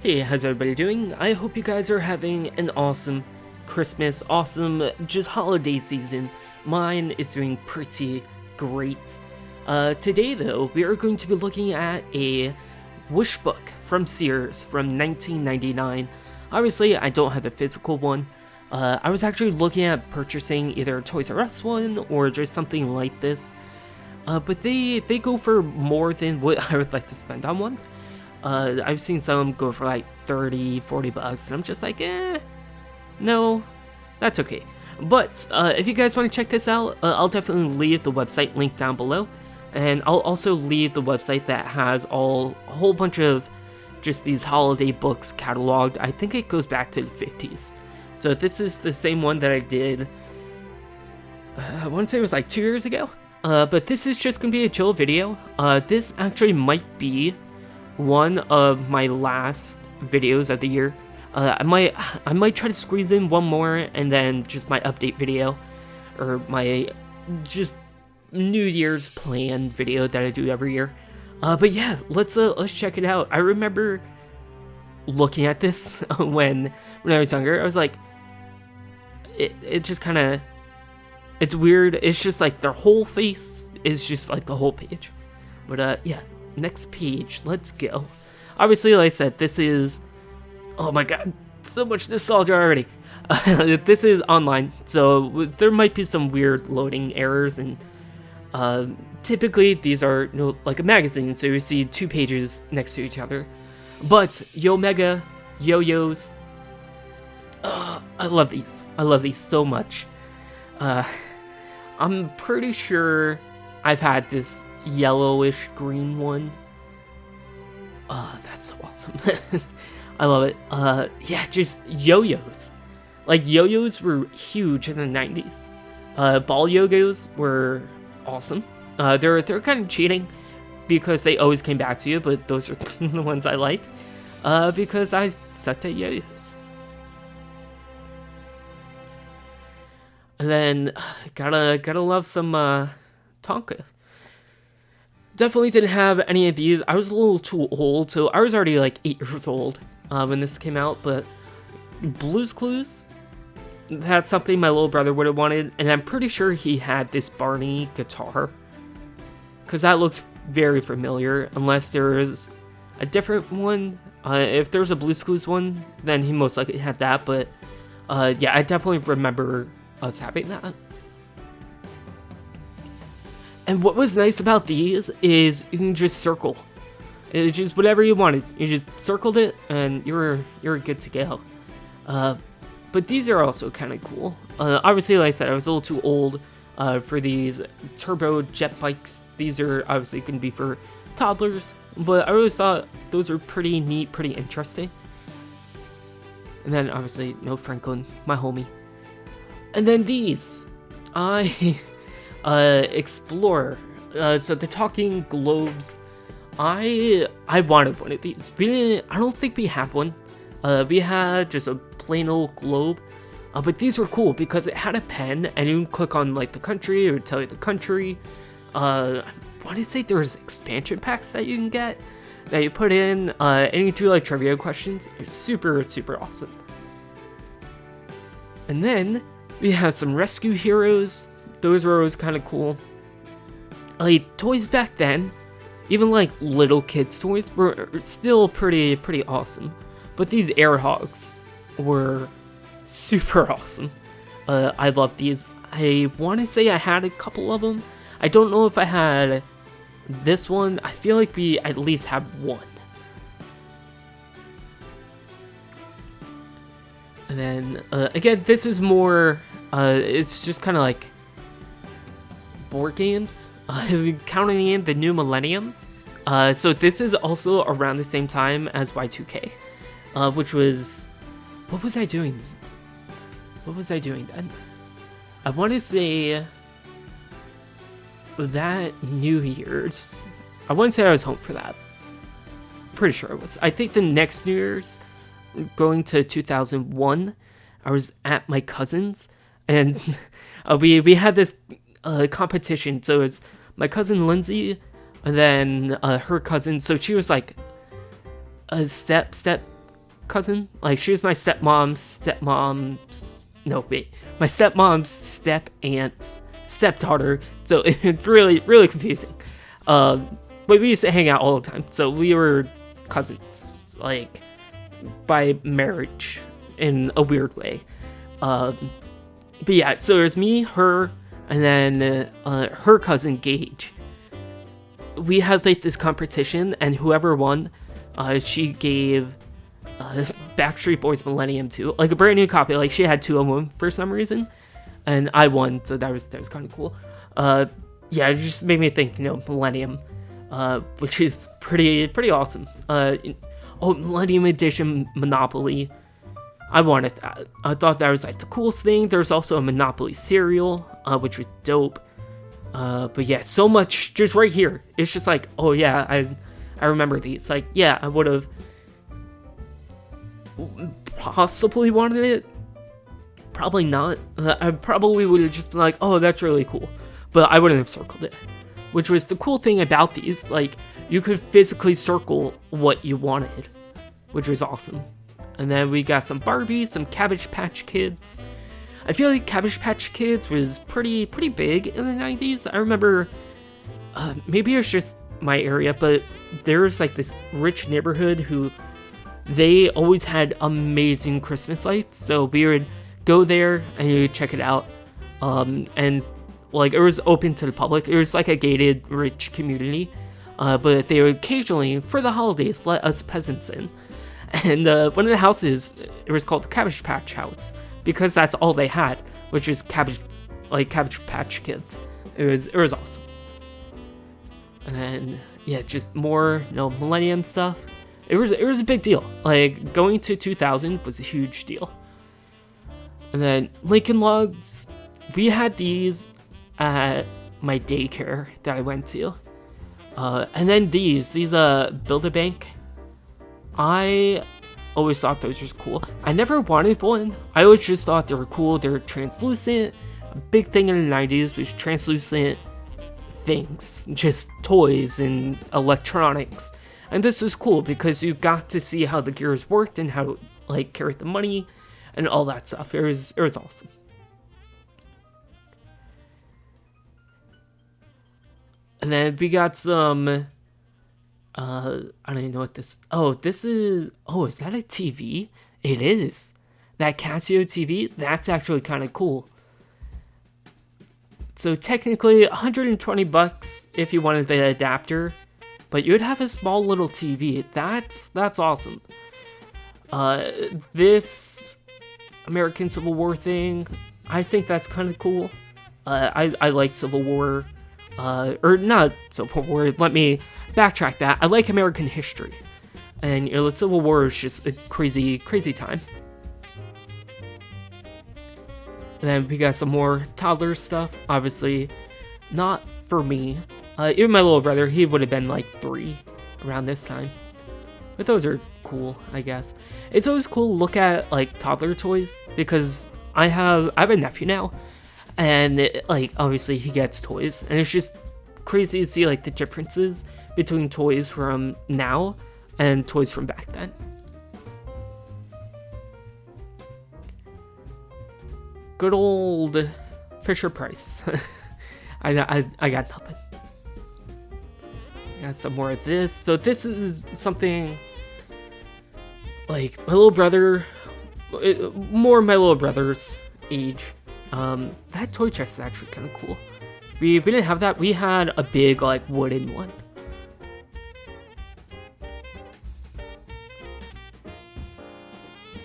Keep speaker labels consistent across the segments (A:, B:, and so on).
A: Hey, how's everybody doing? I hope you guys are having an awesome Christmas, awesome just holiday season. Mine is doing pretty great. Today though, we are going to be looking at a wish book from Sears from 1999. Obviously, I don't have the physical one. I was actually looking at purchasing either a Toys R Us one or just something like this. But they go for more than what I would like to spend on one. I've seen some go for like 30, 40 bucks, and I'm just like, no, that's okay. But if you guys want to check this out, I'll definitely leave the website link down below, and I'll also leave the website that has a whole bunch of just these holiday books cataloged. I think it goes back to the 50s. So this is the same one that I did, I want to say it was like 2 years ago. But this is just going to be a chill video. This actually might be one of my last videos of the year. I might try to squeeze in one more and then just my update video, or my just New Year's plan video that I do every year. But yeah, let's check it out. I remember looking at this when I was younger. I was like, it just kind of, it's weird. It's just like their whole face is just like the whole page. But yeah. Next page, let's go. Obviously, like I said, this is, oh my god, so much nostalgia already. This is online, so there might be some weird loading errors, and typically these are like a magazine, so you see 2 pages next to each other. But Yo Mega, yo-yos, I love these. I love these so much. I'm pretty sure I've had this yellowish green one. That's so awesome. I love it. Yeah, just yo-yos. Like, yo-yos were huge in the 90s. Ball yo-yos were awesome. They're kind of cheating because they always came back to you, but those are the ones I like. Because I sucked at yo-yos. And then gotta love some Tonka. Definitely didn't have any of these. I was a little too old, so I was already like 8 years old when this came out. But Blue's Clues, that's something my little brother would have wanted, and I'm pretty sure he had this Barney guitar, because that looks very familiar, unless there is a different one. If there's a Blue's Clues one, then he most likely had that, but yeah, I definitely remember us having that. And what was nice about these is you can just circle. It's just whatever you wanted. You just circled it, and you're good to go. But these are also kind of cool. Obviously, like I said, I was a little too old for these turbo jet bikes. These are obviously going to be for toddlers, but I always thought those are pretty neat, pretty interesting. And then obviously, no Franklin, my homie. And then these, Explorer. So the talking globes. I wanted one of these. I don't think we had one. We had just a plain old globe. But these were cool because it had a pen, and you can click on like the country, it would tell you the country. I want to say there's expansion packs that you can get that you put in, and you do like trivia questions. It's super, super awesome. And then we have some rescue heroes. Those were always kind of cool. Like, toys back then, even like little kids' toys, were still pretty awesome. But these air hogs were super awesome. I love these. I want to say I had a couple of them. I don't know if I had this one. I feel like we at least have one. And then, again, this is more, it's just kind of like board games, counting in the new millennium. So this is also around the same time as Y2K, which was, what was I doing? What was I doing then? I want to say that New Year's. I wouldn't say I was home for that. Pretty sure I was. I think the next New Year's, going to 2001, I was at my cousin's, and we had this competition. So it was my cousin Lindsay, and then her cousin. So she was like a step cousin. Like, she was my my stepmom's step aunt's stepdaughter. So it's really, really confusing. But we used to hang out all the time. So we were cousins, like, by marriage in a weird way. But yeah, so there's me, her, and then her cousin Gage. We had like this competition, and whoever won, she gave Backstreet Boys Millennium to, like, a brand new copy. Like, she had 2 of them for some reason, and I won, so that was kind of cool. Yeah, it just made me think, Millennium, which is pretty awesome. Millennium Edition Monopoly. I wanted that. I thought that was like the coolest thing. There's also a Monopoly cereal, which was dope. But yeah, so much just right here. It's just like, oh yeah, I remember these. Like, yeah, I would have possibly wanted it. Probably not. I probably would have just been like, oh, that's really cool. But I wouldn't have circled it. Which was the cool thing about these. Like, you could physically circle what you wanted, which was awesome. And then we got some Barbies, some Cabbage Patch Kids. I feel like Cabbage Patch Kids was pretty big in the 90s. I remember, maybe it was just my area, but there's like this rich neighborhood who, they always had amazing Christmas lights. So we would go there and you would check it out. And like, it was open to the public. It was like a gated, rich community. But they would occasionally, for the holidays, let us peasants in. And one of the houses, it was called the Cabbage Patch House, because that's all they had, which is Cabbage Patch Kids. It was awesome. And then, yeah, just more, Millennium stuff. It was a big deal. Like, going to 2000 was a huge deal. And then Lincoln Logs, we had these at my daycare that I went to. And then these Build-A-Bank. I always thought those were cool. I never wanted one. I always just thought they were cool. They're translucent. A big thing in the 90s was translucent things, just toys and electronics. And this was cool because you got to see how the gears worked and how, like, carried the money and all that stuff. It was awesome. And then we got some, I don't even know what this, is that a TV? It is. That Casio TV, that's actually kind of cool. So technically, $120 if you wanted the adapter, but you'd have a small little TV. That's awesome. This American Civil War thing, I think that's kind of cool. I like Civil War, or not Civil War, let me backtrack that. I like American history. And the Civil War is just a crazy time. And then we got some more toddler stuff. Obviously, not for me. Even my little brother, he would have been like 3 around this time. But those are cool, I guess. It's always cool to look at like toddler toys because I have a nephew now, and obviously he gets toys, and it's just crazy to see like the differences between toys from now and toys from back then. Good old Fisher Price. I got nothing. Got some more of this. So this is something like my little brother, more my little brother's age. That toy chest is actually kind of cool. We didn't have that. We had a big like wooden one.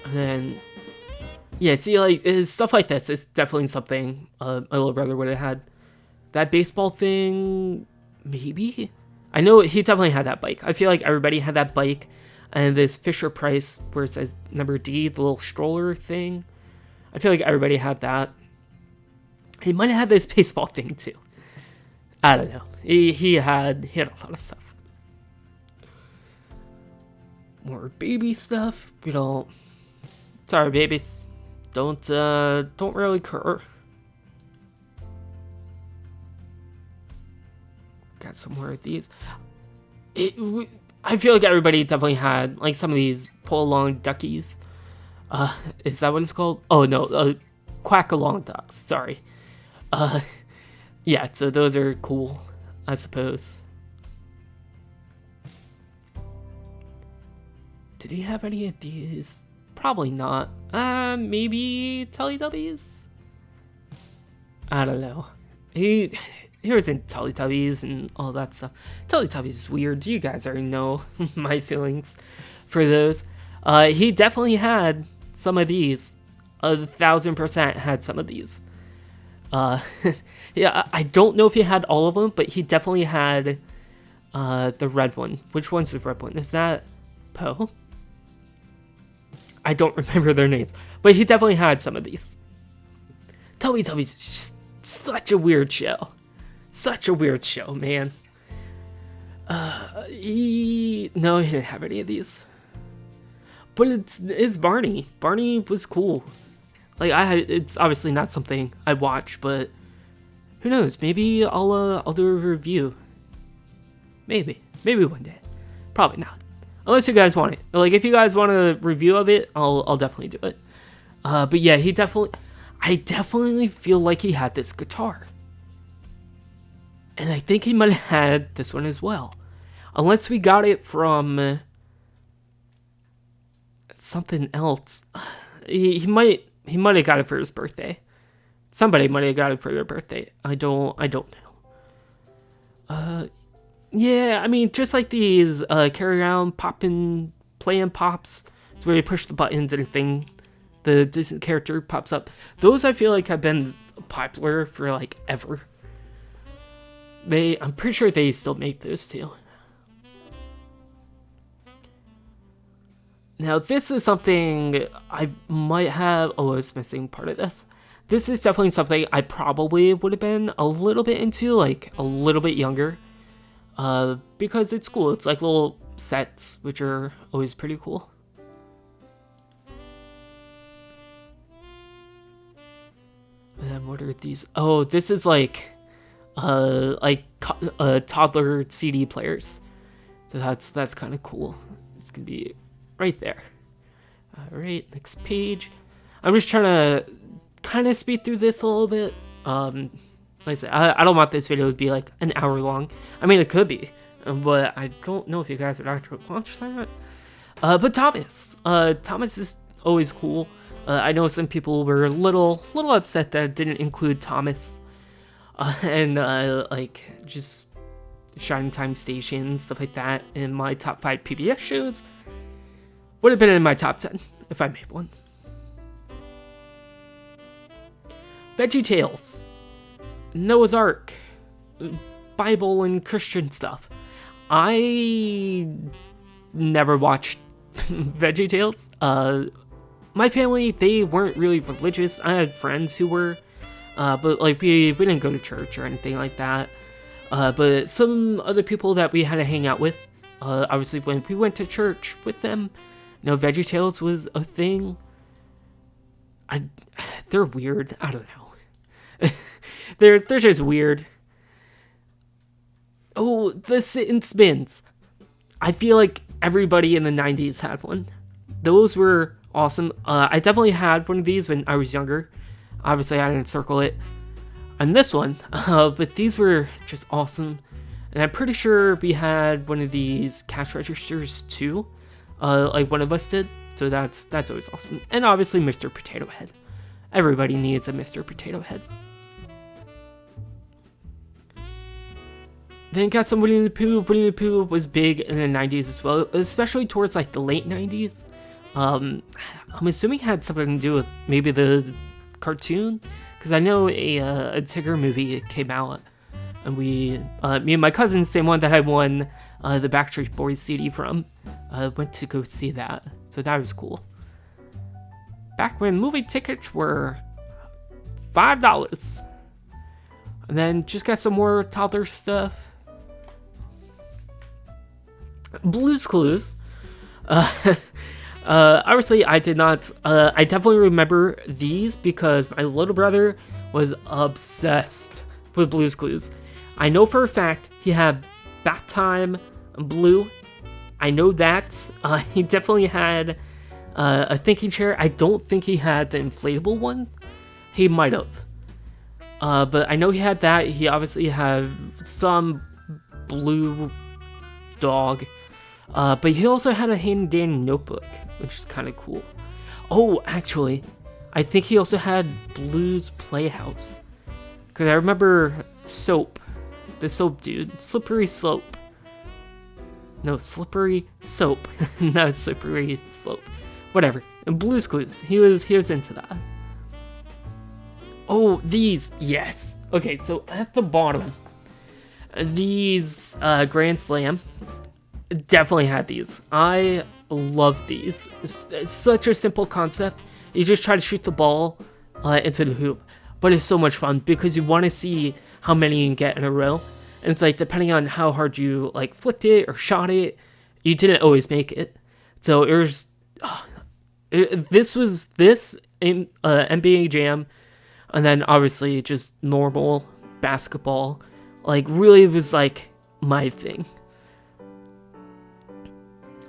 A: And then, yeah, see, like, stuff like this is definitely something my little brother would have had. That baseball thing, maybe? I know he definitely had that bike. I feel like everybody had that bike. And this Fisher Price, where it says number D, the little stroller thing. I feel like everybody had that. He might have had this baseball thing, too. I don't know. He had a lot of stuff. More baby stuff. We don't... Sorry, babies. Don't really care. Got some more of these. I feel like everybody definitely had like some of these pull along duckies. Is that what it's called? Oh no, quack along ducks. Sorry. Yeah. So those are cool, I suppose. Did he have any of these? Probably not. Maybe Teletubbies? I don't know. He was in Teletubbies and all that stuff. Teletubbies is weird. You guys already know my feelings for those. He definitely had some of these. 1,000% had some of these. Yeah, I don't know if he had all of them, but he definitely had the red one. Which one's the red one? Is that Poe? I don't remember their names, but he definitely had some of these. Teletubbies is just such a weird show. Such a weird show, man. No, he didn't have any of these. But it's Barney. Barney was cool. Like it's obviously not something I watch, but who knows? Maybe I'll do a review. Maybe one day. Probably not. Unless you guys want it. Like, if you guys want a review of it, I'll definitely do it. But yeah, I definitely feel like he had this guitar. And I think he might have had this one as well. Unless we got it from something else. He might have got it for his birthday. Somebody might have got it for their birthday. I don't know. Yeah, I mean, just like these carry around, poppin', playing pops, it's where you push the buttons and the Disney character pops up. Those I feel like have been popular for like ever. I'm pretty sure they still make those too. Now this is something I might have. Oh, I was missing part of this. This is definitely something I probably would have been a little bit into, like a little bit younger. Because it's cool. It's like little sets, which are always pretty cool. And then what are these? Oh, this is like toddler CD players. So that's kind of cool. It's gonna be right there. All right, next page. I'm just trying to kind of speed through this a little bit. Like I said, I don't want this video to be like an hour long. I mean, it could be, but I don't know if you guys would actually watch that. But Thomas is always cool. I know some people were a little upset that it didn't include Thomas, and like just Shining Time Station, stuff like that in my top 5 PBS shows. Would have been in my top 10 if I made one. VeggieTales, Noah's Ark, Bible and Christian stuff. I never watched VeggieTales. My family, they weren't really religious. I had friends who were, but like we didn't go to church or anything like that. But some other people that we had to hang out with, obviously when we went to church with them, VeggieTales was a thing. They're weird. I don't know. they're just weird. Oh, the sit and spins. I feel like everybody in the 90s had one. Those were awesome. I definitely had one of these when I was younger. Obviously, I didn't circle it on this one, but these were just awesome. And I'm pretty sure we had one of these cash registers too, like one of us did. So that's always awesome. And obviously, Mr. Potato Head. Everybody needs a Mr. Potato Head. Then got some Winnie the Pooh. Winnie the Pooh was big in the 90s as well, especially towards like the late 90s. I'm assuming it had something to do with maybe the cartoon, because I know a Tigger movie came out, and me and my cousin, same one that I won the Backstreet Boys CD from, went to go see that, so that was cool. Back when movie tickets were $5, and then just got some more toddler stuff. Blue's Clues. Obviously, I did not. I definitely remember these because my little brother was obsessed with Blue's Clues. I know for a fact he had Bath Time Blue I know that. He definitely had a thinking chair. I don't think he had the inflatable one. He might have. But I know he had that. He obviously had some blue dog. But he also had a handy-dandy notebook, which is kind of cool. Oh, actually, I think he also had Blue's Playhouse. Because I remember Soap. The Soap dude. Slippery Slope. No, Slippery Soap. Not Slippery Slope. Whatever. And Blue's Clues. He was into that. Oh, these. Yes. Okay, so at the bottom, these Grand Slam. Definitely had these. I love these. It's such a simple concept. You just try to shoot the ball into the hoop. But it's so much fun because you want to see how many you can get in a row. And it's like, depending on how hard you like flicked it or shot it, you didn't always make it. So it was, this was this in NBA Jam. And then obviously just normal basketball. Like really it was like my thing.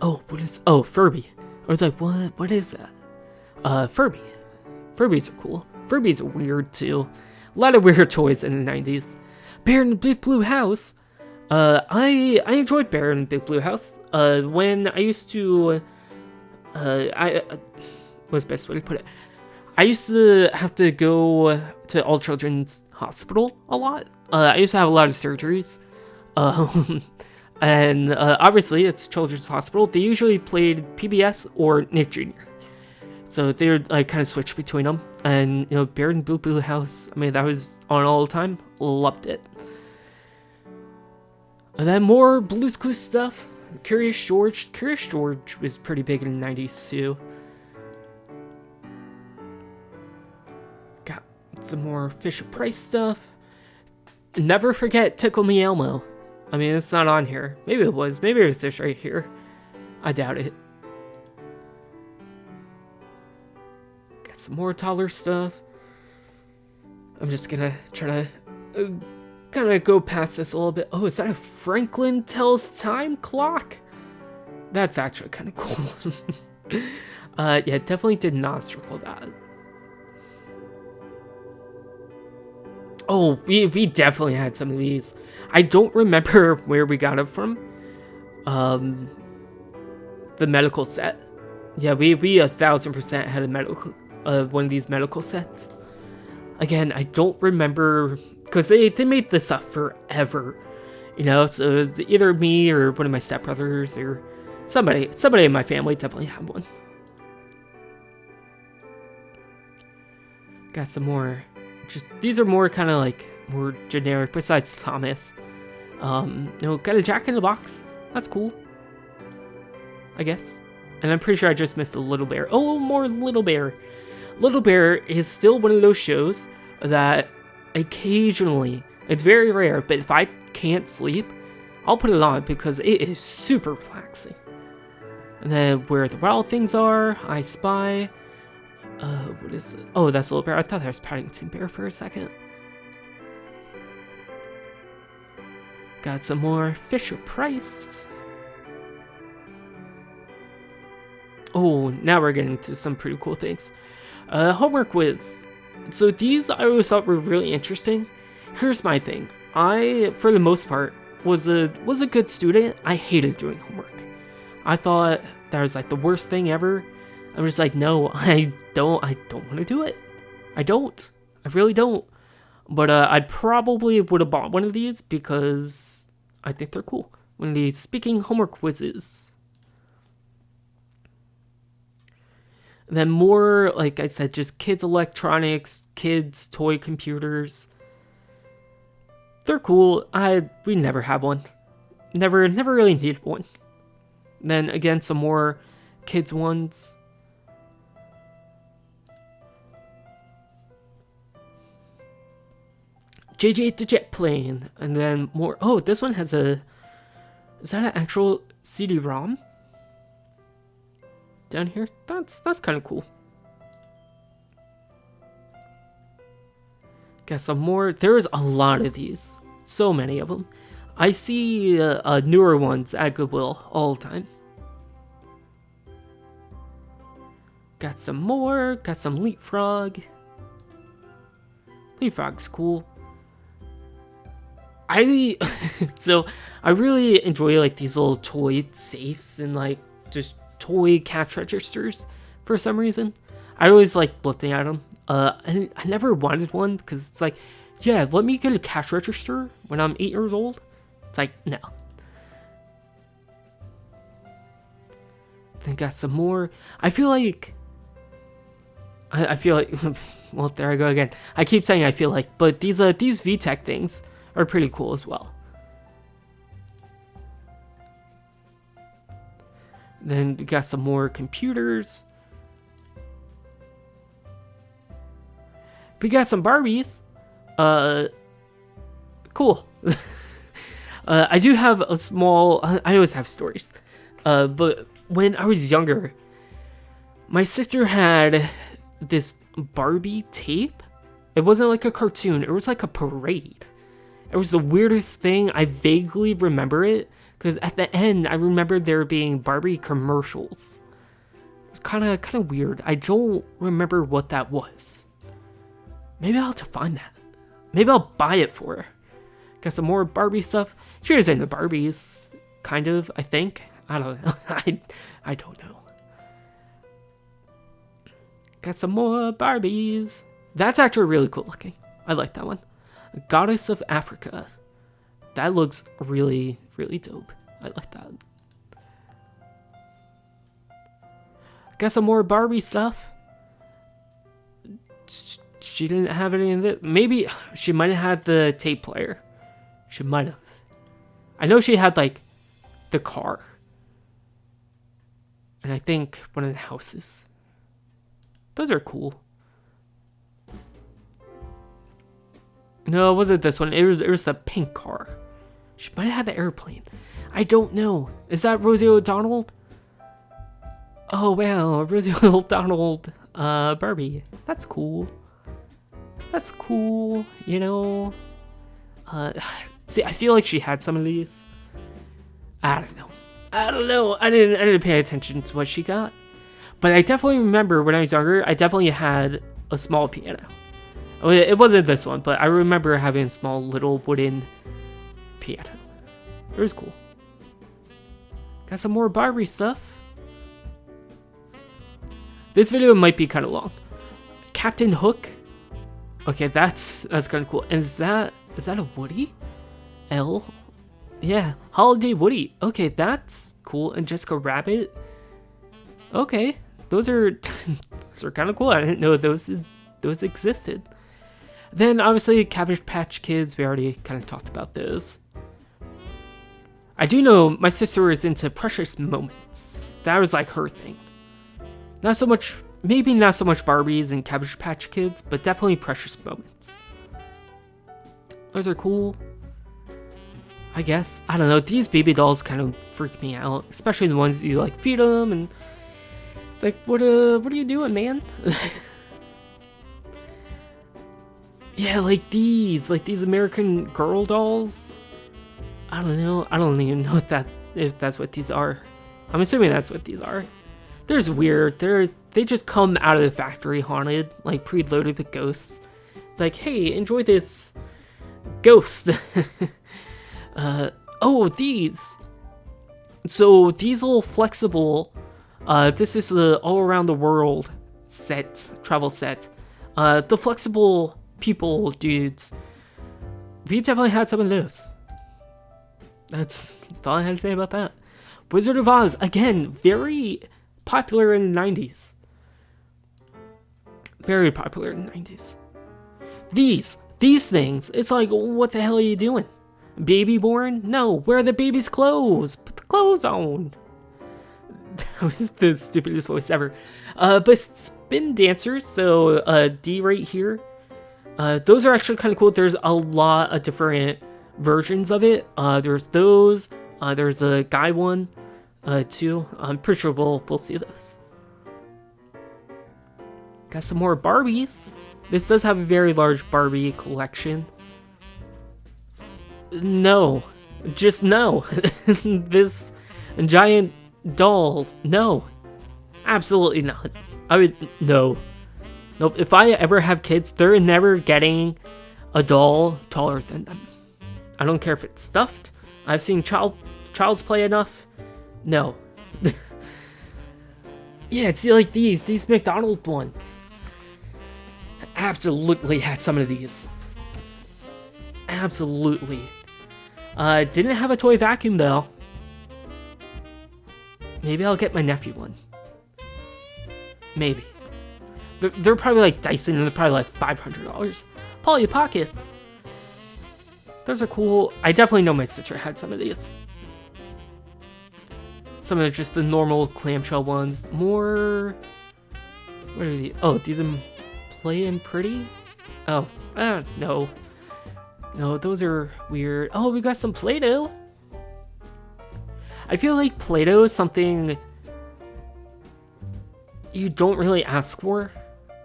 A: Oh, what is, oh, Furby. I was like, what is that? Furby. Furbies are cool. Furbies are weird too. A lot of weird toys in the 90s. Bear in the Big Blue House. I enjoyed Bear in the Big Blue House. When I used to, what's the best way to put it? I used to have to go to All Children's Hospital a lot. I used to have a lot of surgeries. And obviously it's Children's Hospital. They usually played PBS or Nick Jr. So they would like kind of switch between them. And you know, Bear in the Blue House, I mean that was on all the time. Loved it. And then more Blue's Clues stuff. Curious George. Curious George was pretty big in the 90s too. Got some more Fisher-Price stuff. Never forget Tickle Me Elmo. I mean, it's not on here. Maybe it was. Maybe it was this right here. I doubt it. Got some more taller stuff. I'm just gonna try to kind of go past this a little bit. Oh, is that a Franklin Tells Time clock? That's actually kind of cool. Yeah, definitely did not circle that. Oh, we definitely had some of these. I don't remember where we got them from. The medical set. Yeah, we 1000% had a medical one of these medical sets. Again, I don't remember because they made this up forever, you know. So it was either me or one of my stepbrothers or somebody in my family definitely had one. Got some more. Just these are more kind of like more generic. Besides Thomas, you know, got a Jack in the Box. That's cool, I guess. And I'm pretty sure I just missed a Little Bear. Oh, more Little Bear. Little Bear is still one of those shows that occasionally, it's very rare, but if I can't sleep, I'll put it on because it is super relaxing. And then Where the Wild Things Are, I Spy. What is it? Oh, that's Little Bear. I thought that was Paddington Bear for a second. Got some more Fisher-Price. Oh, now we're getting to some pretty cool things. Homework quiz. So these I always thought were really interesting. Here's my thing. I, for the most part, was a good student. I hated doing homework. I thought that was like the worst thing ever. I'm just like, no, I don't want to do it. I don't. I really don't. But I probably would have bought one of these because I think they're cool. One of these speaking homework quizzes. And then more, like I said, just kids' electronics, kids' toy computers. They're cool. We never had one. Never really needed one. Then again, some more kids' ones. JJ the Jet Plane. And then more. Oh, this one has a. Is that an actual CD-ROM? Down here? That's kind of cool. Got some more. There's a lot of these. So many of them. I see newer ones at Goodwill all the time. Got some more. Got some leapfrog. Leapfrog's cool. So I really enjoy like these little toy safes and like just toy cash registers for some reason. I always like looking at them. I never wanted one because it's like, yeah, let me get a cash register when I'm 8 years old. It's like, no. Then got some more. I feel like, well, there I go again. I keep saying I feel like, but these VTech things are pretty cool as well. Then we got some more computers. We got some Barbies. Cool. I do have a small, I always have stories. But when I was younger, my sister had this Barbie tape. It wasn't like a cartoon, it was like a parade. It was the weirdest thing. I vaguely remember it because at the end I remember there being Barbie commercials. It was kind of weird. I don't remember what that was. Maybe I'll have to find that. Maybe I'll buy it for her. Got some more Barbie stuff. She was into Barbies, kind of, I think. I don't know. I don't know. Got some more Barbies. That's actually really cool looking. I like that one. Goddess of Africa. That looks really, really dope. I like that. Got some more Barbie stuff. She didn't have any of it. Maybe she might have had the tape player. She might have. I know she had like the car. And I think one of the houses. Those are cool. No, it wasn't this one. It was the pink car. She might have had the airplane. I don't know. Is that Rosie O'Donnell? Oh wow, Rosie O'Donnell Barbie. That's cool. That's cool, you know. See, I feel like she had some of these. I don't know. I didn't pay attention to what she got. But I definitely remember when I was younger, I definitely had a small piano. It wasn't this one, but I remember having a small little wooden piano. It was cool. Got some more Barbie stuff. This video might be kind of long. Captain Hook. Okay, that's kind of cool. And is that a Woody? L? Yeah, Holiday Woody. Okay, that's cool. And Jessica Rabbit. Okay, those are kind of cool. I didn't know those existed. Then obviously Cabbage Patch Kids. We already kind of talked about those. I do know my sister is into Precious Moments. That was like her thing. Not so much, maybe not so much Barbies and Cabbage Patch Kids, but definitely Precious Moments. Those are cool. I guess. I don't know. These baby dolls kind of freak me out, especially the ones you like feed them, and it's like, what are you doing, man? Yeah, like these American Girl dolls. I don't know. I don't even know if that's what these are. I'm assuming that's what these are. They're just weird. They just come out of the factory haunted, like preloaded with ghosts. It's like, hey, enjoy this ghost. Oh, these. So these little flexible. This is the all around the world travel set. The flexible people dudes. We definitely had some of those. That's all I had to say about that. Wizard of Oz, again, very popular in the 90s. Very popular in the 90s. These things, it's like, what the hell are you doing? Baby born? No, wear the baby's clothes. Put the clothes on. That was the stupidest voice ever. But spin dancers, so D right here. Those are actually kind of cool. There's a lot of different versions of it. There's those. There's a guy one, too. I'm pretty sure we'll see those. Got some more Barbies. This does have a very large Barbie collection. No, just no. This giant doll, no, absolutely not. I would, no. Nope, if I ever have kids, they're never getting a doll taller than them. I don't care if it's stuffed. I've seen Child's Play enough. No. Yeah, it's like these McDonald's ones. Absolutely had some of these. Absolutely. Didn't have a toy vacuum though. Maybe I'll get my nephew one. Maybe. They're probably like Dyson and they're probably like $500. Polly Pockets. Those are cool. I definitely know my sister had some of these. Some of just the normal clamshell ones. More... What are these? Oh, these are Play and Pretty? Oh, no. No, those are weird. Oh, we got some Play-Doh. I feel like Play-Doh is something you don't really ask for.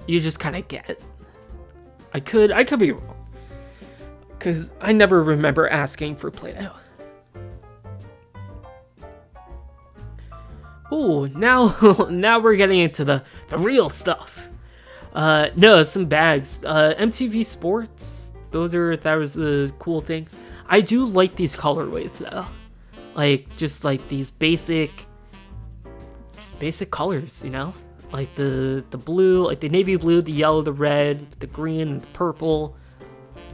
A: You just kind of get. I could be wrong. Because I never remember asking for Play-Doh. Ooh, now we're getting into the real stuff. No, some bags. MTV Sports. That was a cool thing. I do like these colorways though. Like, just like these basic colors, you know? Like the blue, like the navy blue, the yellow, the red, the green, the purple.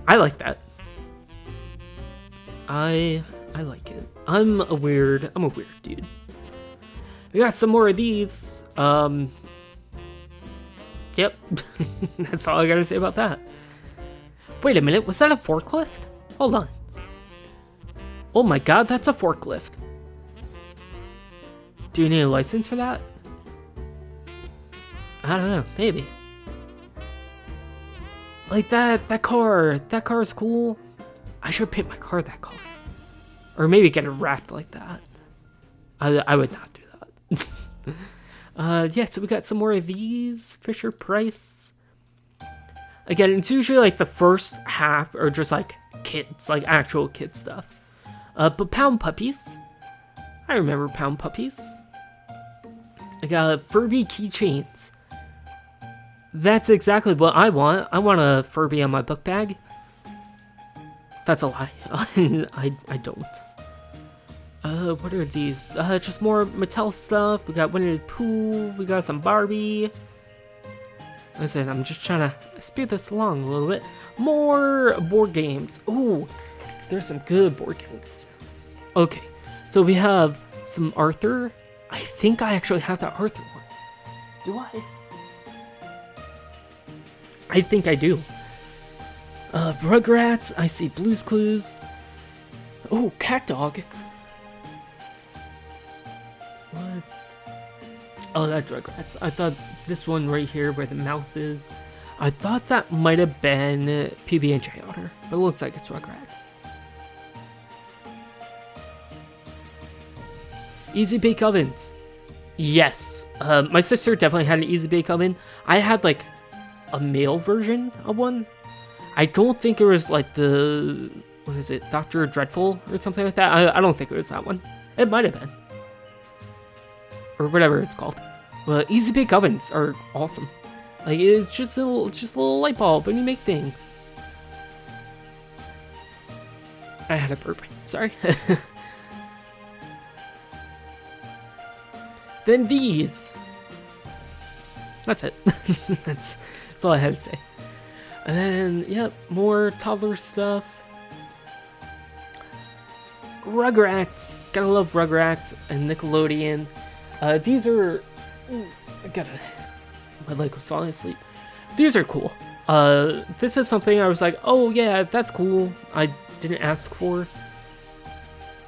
A: I like that. I like it. I'm a weird dude. We got some more of these. Yep. That's all I gotta say about that. Wait a minute, was that a forklift? Hold on. Oh my god, that's a forklift. Do you need a license for that? I don't know, maybe. Like that car is cool. I should paint my car that color. Or maybe get it wrapped like that. I would not do that. Yeah, so we got some more of these. Fisher Price. Again, it's usually like the first half are just like kids, like actual kid stuff. But Pound Puppies. I remember Pound Puppies. I got Furby keychains. That's exactly what I want. I want a Furby on my book bag. That's a lie. I don't. What are these? Just more Mattel stuff. We got Winnie the Pooh. We got some Barbie. Listen, I'm just trying to speed this along a little bit. More board games. Ooh, there's some good board games. Okay, so we have some Arthur. I think I actually have that Arthur one. Do I? I think I do. Rugrats. I see Blue's Clues. Oh, Cat Dog. What? Oh, that's Rugrats. I thought this one right here where the mouse is. I thought that might have been PB&J Otter, but it looks like it's Rugrats. Easy Bake Ovens. Yes. My sister definitely had an Easy Bake Oven. I had like a male version of one. I don't think it was like the, what is it, Dr. Dreadful or something like that. I don't think it was that one. It might have been. Or whatever it's called. But Easy Bake Ovens are awesome. Like, it's just a little light bulb and you make things. I had a burp. Sorry. Then these. That's it. That's all I had to say. And then, yep, more toddler stuff. Rugrats. Gotta love Rugrats and Nickelodeon. These are... my leg was falling asleep. These are cool. This is something I was like, oh yeah, that's cool. I didn't ask for.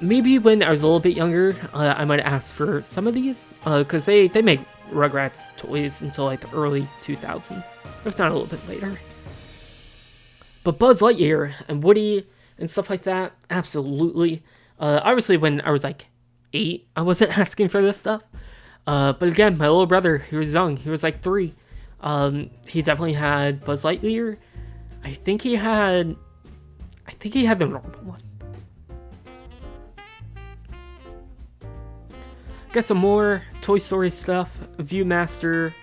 A: Maybe when I was a little bit younger, I might ask for some of these. Because they make Rugrats toys until like the early 2000s. If not a little bit later. But Buzz Lightyear and Woody and stuff like that, absolutely. Obviously when I was like 8, I wasn't asking for this stuff. But again, my little brother, he was young. He was like 3. He definitely had Buzz Lightyear. I think he had the normal one. Got some more Toy Story stuff. Viewmaster.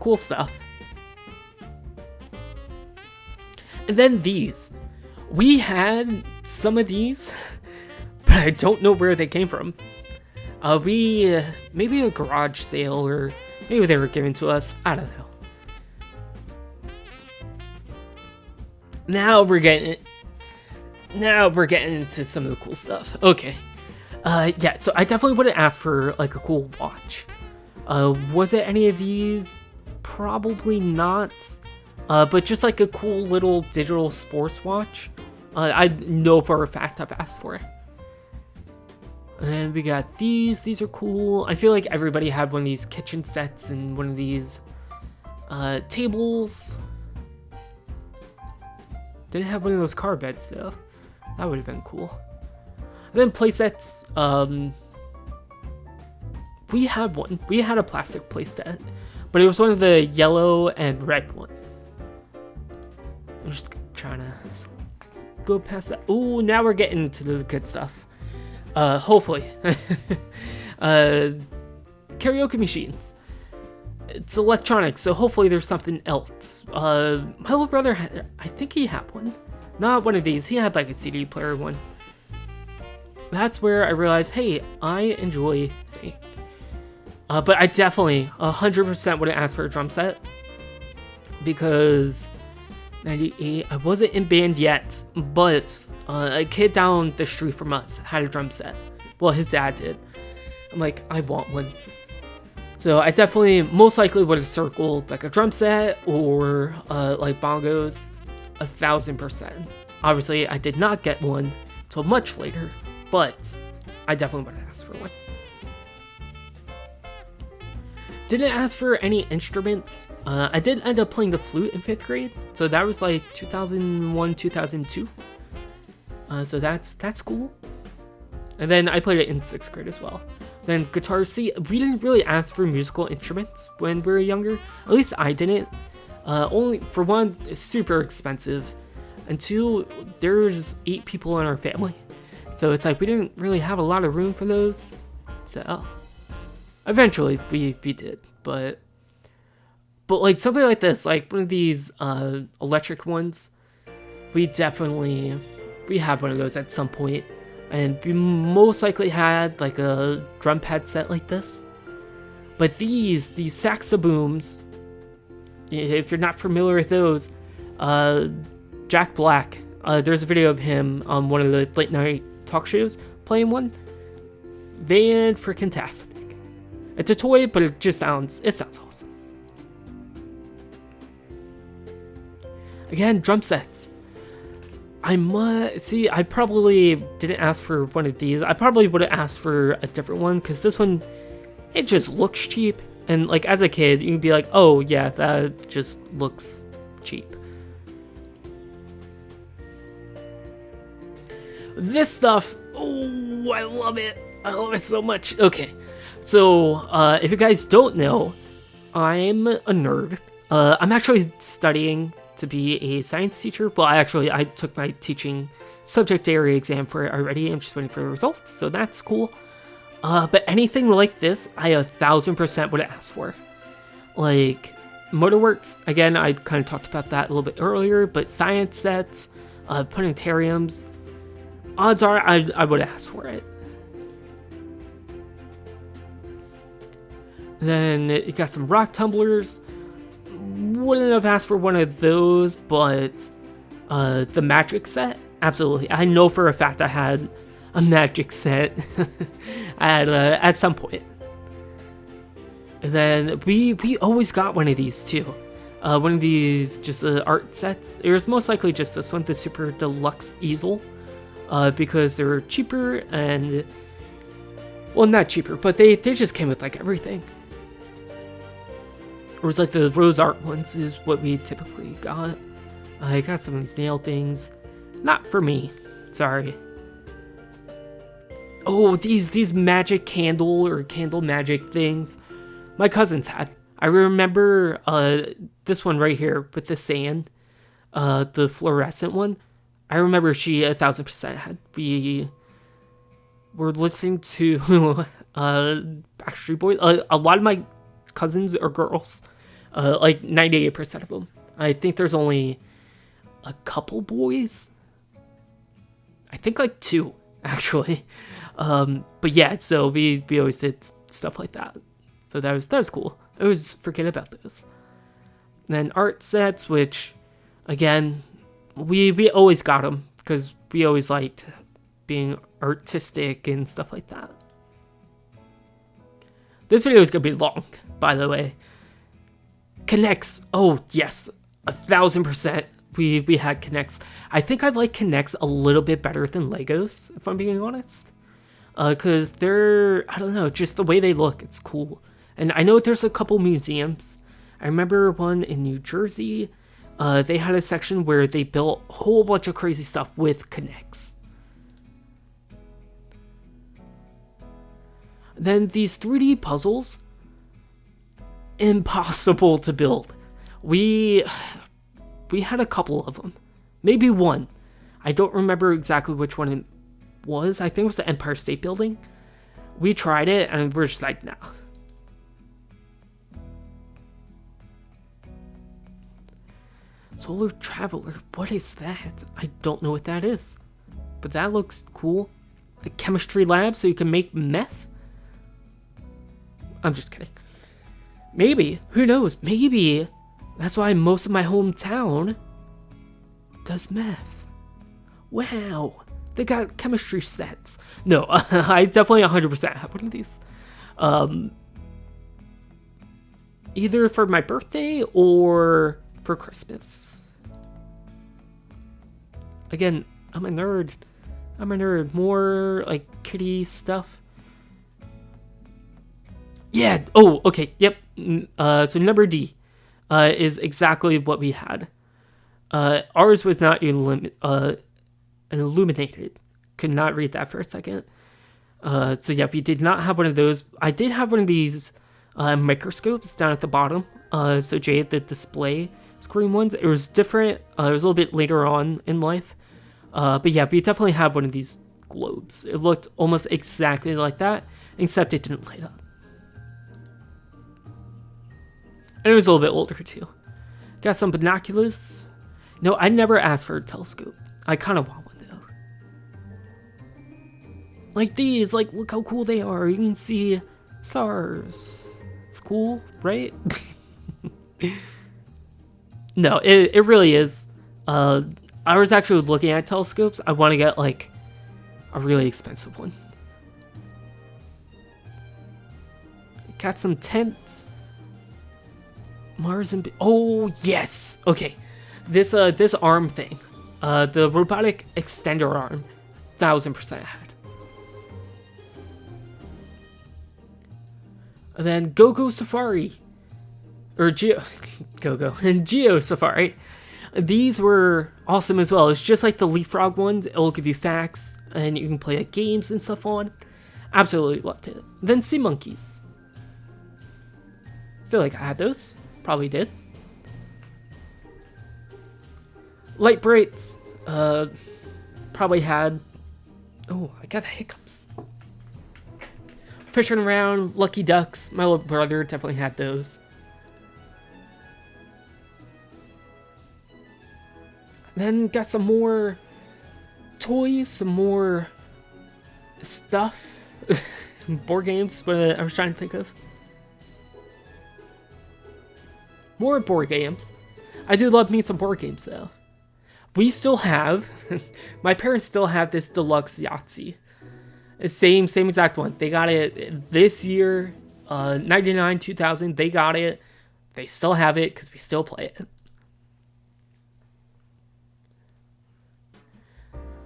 A: cool stuff. And then these. We had some of these, but I don't know where they came from. Maybe a garage sale, or maybe they were given to us. I don't know. Now we're getting into some of the cool stuff. Okay. Yeah, so I definitely wouldn't ask for like a cool watch. Was it any of these? Probably not. But just like a cool little digital sports watch. I know for a fact I've asked for it. And we got these. These are cool. I feel like everybody had one of these kitchen sets and one of these tables. Didn't have one of those car beds though. That would have been cool. And then play sets. We had one. We had a plastic play set, but it was one of the yellow and red ones. I'm just trying to go past that. Ooh, now we're getting to the good stuff. Hopefully. Karaoke machines. It's electronic, so hopefully there's something else. My little brother I think he had one. Not one of these. He had like a CD player one. That's where I realized, hey, I enjoy singing. But I definitely 100% wouldn't ask for a drum set, because 98, I wasn't in band yet, but a kid down the street from us had a drum set. Well, his dad did. I'm like, I want one. So I definitely most likely would have circled like a drum set or like bongos, 1000%. Obviously, I did not get one until much later, but I definitely would have asked for one. Didn't ask for any instruments. I did end up playing the flute in 5th grade, so that was like 2001, 2002. So that's cool. And then I played it in 6th grade as well. Then guitar. See, we didn't really ask for musical instruments when we were younger. At least I didn't. Only for one, it's super expensive, and two, there's 8 people in our family, so it's like we didn't really have a lot of room for those. So eventually we did, but like something like this, like one of these electric ones, we had one of those at some point, and we most likely had like a drum pad set like this. But these saxobooms, if you're not familiar with those, Jack Black, there's a video of him on one of the late night talk shows playing one. Van freaking tastic. It's a toy, but it sounds awesome. Again, drum sets. I probably didn't ask for one of these. I probably would have asked for a different one, because this one, it just looks cheap. And like as a kid, you can be like, oh yeah, that just looks cheap. This stuff, oh, I love it. I love it so much. Okay. So, if you guys don't know, I'm a nerd. I'm actually studying to be a science teacher. Well, I took my teaching subject area exam for it already. I'm just waiting for the results, so that's cool. But anything like this, I 1000% would ask for. Like, Motorworks, again, I kind of talked about that a little bit earlier, but science sets, planetariums, odds are I would ask for it. Then you got some rock tumblers. Wouldn't have asked for one of those, but the magic set, absolutely. I know for a fact I had a magic set at some point. And then we always got one of these too. One of these just art sets. It was most likely just this one, the super deluxe easel, because they were cheaper and, well, not cheaper, but they just came with like everything. Or it's like the rose art ones is what we typically got. I got some of these nail things. Not for me. Sorry. Oh, these magic candle or candle magic things. My cousins had. I remember this one right here with the sand. The fluorescent one. I remember she 1000% had. We were listening to Backstreet Boys. A lot of my cousins are girls. like 98% of them. I think there's only a couple boys. I think like 2 actually. But yeah, so we always did stuff like that. So that was cool. I always forget about those. And then art sets, which again, we always got them because we always liked being artistic and stuff like that. This video is gonna be long, by the way. Connects. Oh yes, 1000%. We had Connects. I think I like Connects a little bit better than Legos, if I'm being honest. Cause they're, I don't know, just the way they look, it's cool. And I know there's a couple museums. I remember one in New Jersey. They had a section where they built a whole bunch of crazy stuff with Connects. Then these 3D puzzles, impossible to build. We had a couple of them, maybe one. I don't remember exactly which one it was. I think it was the Empire State Building. We tried it and we're just like, nah. Solar Traveler, what is that? I don't know what that is, but that looks cool. A chemistry lab so you can make meth? I'm just kidding. Maybe, who knows, maybe that's why most of my hometown does meth. Wow, they got chemistry sets. No, I definitely 100% have one of these. Either for my birthday or for Christmas. Again, I'm a nerd. More like kitty stuff. Yeah. Oh, okay. Yep. So number D is exactly what we had. Ours was not illuminated. Could not read that for a second. So yeah, we did not have one of those. I did have one of these microscopes down at the bottom. So Jay, the display screen ones. It was different. It was a little bit later on in life. But yeah, we definitely had one of these globes. It looked almost exactly like that, except it didn't light up. And it was a little bit older too. Got some binoculars. No, I never asked for a telescope. I kind of want one though. Like these, like look how cool they are. You can see stars. It's cool, right? No, it really is. I was actually looking at telescopes. I want to get like a really expensive one. Got some tents. Mars and oh yes, okay. This arm thing, the robotic extender arm, 1000% had. And then Go Safari, or Geo and Geo Safari. These were awesome as well. It's just like the Leapfrog ones. It'll give you facts and you can play like games and stuff on. Absolutely loved it. Then Sea Monkeys. I feel like I had those. Probably did. Light Brights. Probably had. Oh, I got the hiccups. Fishing Around, Lucky Ducks. My little brother definitely had those. Then got some more toys, some more stuff. Board games, what I was trying to think of. More board games. I do love me some board games though. We still have, my parents still have this deluxe Yahtzee. Same exact one. They got it this year, 99, 2000. They got it. They still have it because we still play it.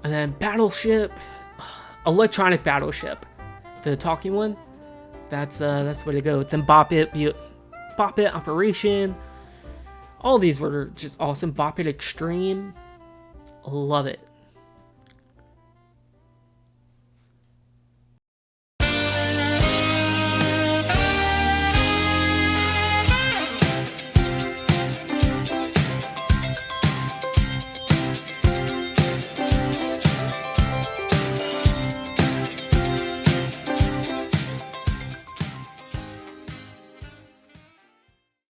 A: And then Battleship, Electronic Battleship, the talking one. That's where to go. Then Bop It, Operation. All these were just awesome. Bop It Extreme, love it.